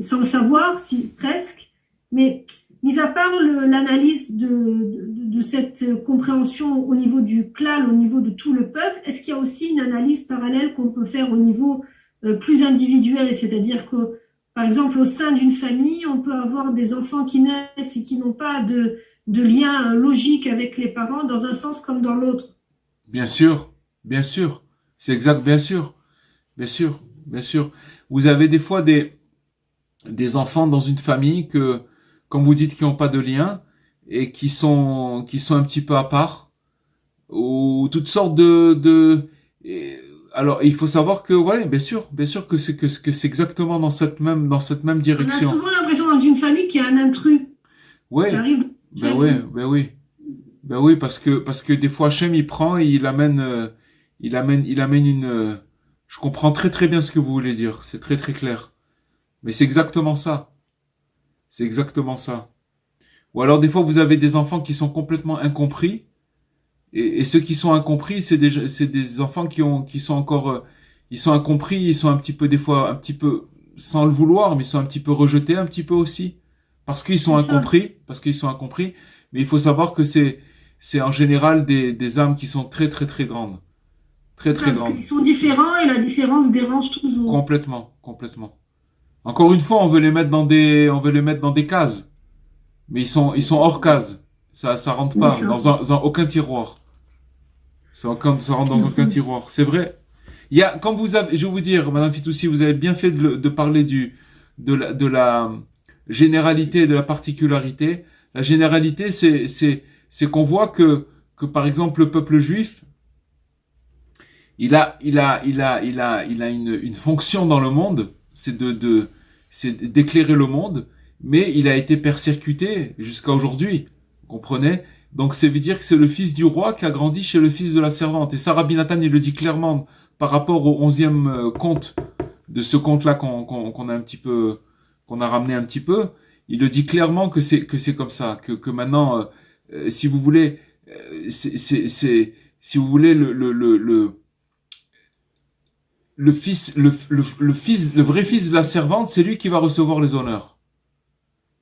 sans le savoir, presque, mais mis à part l'analyse de cette compréhension au niveau du klal, au niveau de tout le peuple, est-ce qu'il y a aussi une analyse parallèle qu'on peut faire au niveau plus individuel, c'est-à-dire que, par exemple, au sein d'une famille, on peut avoir des enfants qui naissent et qui n'ont pas de lien logique avec les parents dans un sens comme dans l'autre. Bien sûr. C'est exact, bien sûr. Vous avez des fois des enfants dans une famille que, comme vous dites, qui n'ont pas de lien et qui sont un petit peu à part, ou toutes sortes alors, il faut savoir que, ouais, bien sûr que c'est exactement dans cette même direction. On a souvent l'impression dans une famille qu'il y a un intrus. Ouais. Ça arrive. Ben oui, parce que des fois, Hachem, il amène une, je comprends très très bien ce que vous voulez dire. C'est très très clair. Mais c'est exactement ça. Ou alors, des fois, vous avez des enfants qui sont complètement incompris. Et ceux qui sont incompris, c'est des enfants qui sont encore, ils sont incompris, ils sont un petit peu, des fois, un petit peu, sans le vouloir, mais ils sont un petit peu rejetés, un petit peu aussi. Parce qu'ils sont incompris. Mais il faut savoir que c'est en général des âmes qui sont très, très, très grandes. Très, très grandes. Parce qu'ils sont différents et la différence dérange toujours. Complètement. Encore une fois, on veut les mettre dans des cases. Mais ils sont hors case. Ça rentre pas dans aucun tiroir. Ça rentre dans aucun tiroir. C'est vrai. Il y a, comme je vais vous dire, Madame Fitoussi, vous avez bien fait de parler de la généralité et de la particularité. La généralité, c'est qu'on voit que par exemple, le peuple juif, il a une fonction dans le monde, c'est d'éclairer le monde, mais il a été persécuté jusqu'à aujourd'hui. Vous comprenez? Donc, ça veut dire que c'est le fils du roi qui a grandi chez le fils de la servante. Et ça, Rabbi Nathan, il le dit clairement par rapport au 11e conte, de ce conte-là qu'on a ramené un petit peu. Il le dit clairement que c'est comme ça, que maintenant, si vous voulez, si vous voulez, le vrai fils de la servante, c'est lui qui va recevoir les honneurs.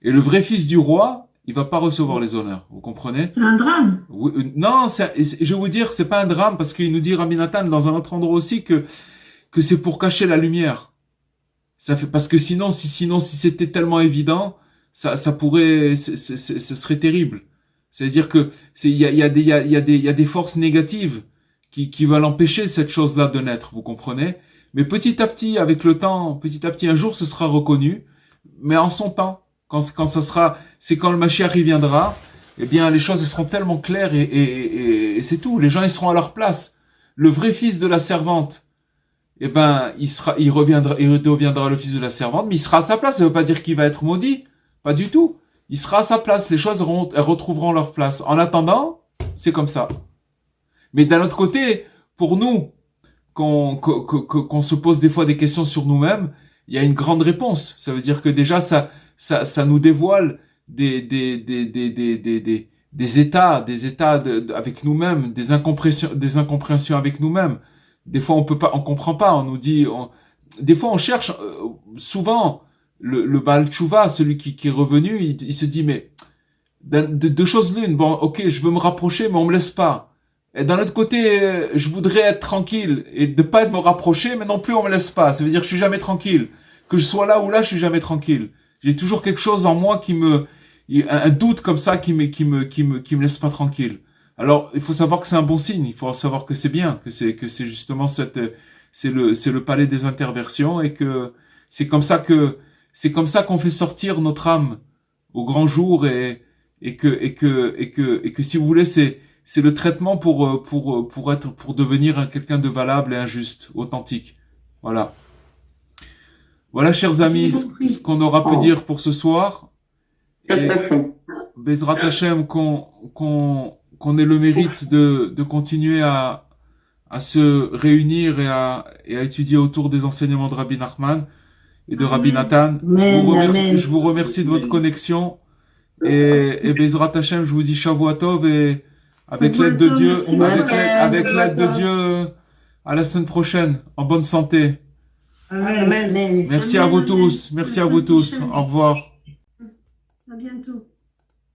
Et le vrai fils du roi, il va pas recevoir les honneurs. Vous comprenez? C'est un drame. Oui, non, je vais vous dire, c'est pas un drame parce qu'il nous dit Rabbi Nathan dans un autre endroit aussi que c'est pour cacher la lumière. Ça fait, parce que sinon, si c'était tellement évident, ça pourrait, ce serait terrible. C'est-à-dire que il y a des forces négatives qui veulent empêcher cette chose-là de naître. Vous comprenez? Mais petit à petit, avec le temps, un jour, ce sera reconnu. mais en son temps. Quand ça sera, c'est quand le Mashiach y viendra, eh bien, les choses elles seront tellement claires et c'est tout. Les gens, ils seront à leur place. Le vrai fils de la servante, eh ben, il deviendra le fils de la servante, mais il sera à sa place. Ça veut pas dire qu'il va être maudit. Pas du tout. Il sera à sa place. Les choses elles retrouveront leur place. En attendant, c'est comme ça. Mais d'un autre côté, pour nous, qu'on se pose des fois des questions sur nous-mêmes, il y a une grande réponse. Ça veut dire que déjà, ça nous dévoile des états avec nous-mêmes, des incompréhensions avec nous-mêmes. Des fois, on comprend pas, on nous dit, des fois, on cherche, souvent, le Baal Tshuva, celui qui est revenu, il se dit, mais, deux choses l'une, bon, ok, je veux me rapprocher, mais on me laisse pas. Et d'un autre côté, je voudrais être tranquille et de pas me rapprocher, mais non plus on me laisse pas. Ça veut dire que je suis jamais tranquille. Que je sois là ou là, je suis jamais tranquille. J'ai toujours quelque chose en moi un doute comme ça qui me laisse pas tranquille. Alors, il faut savoir que c'est un bon signe. Il faut savoir que c'est bien, que c'est justement c'est le palais des interversions et que c'est comme ça qu'on fait sortir notre âme au grand jour et que si vous voulez, c'est le traitement pour devenir quelqu'un de valable et injuste, authentique. Voilà. Voilà, chers amis, ce qu'on aura pu dire pour ce soir. Et Bezrat Hashem, qu'on ait le mérite de continuer à se réunir et à étudier autour des enseignements de Rabbi Nachman et de Rabbi Nathan. Je vous remercie de votre connexion. Et Bezrat Hashem, je vous dis Shavua Tov et avec l'aide de Dieu, avec l'aide de Dieu, à la semaine prochaine, en bonne santé. Amen. Merci à vous tous. Merci à vous tous. Au revoir. À bientôt.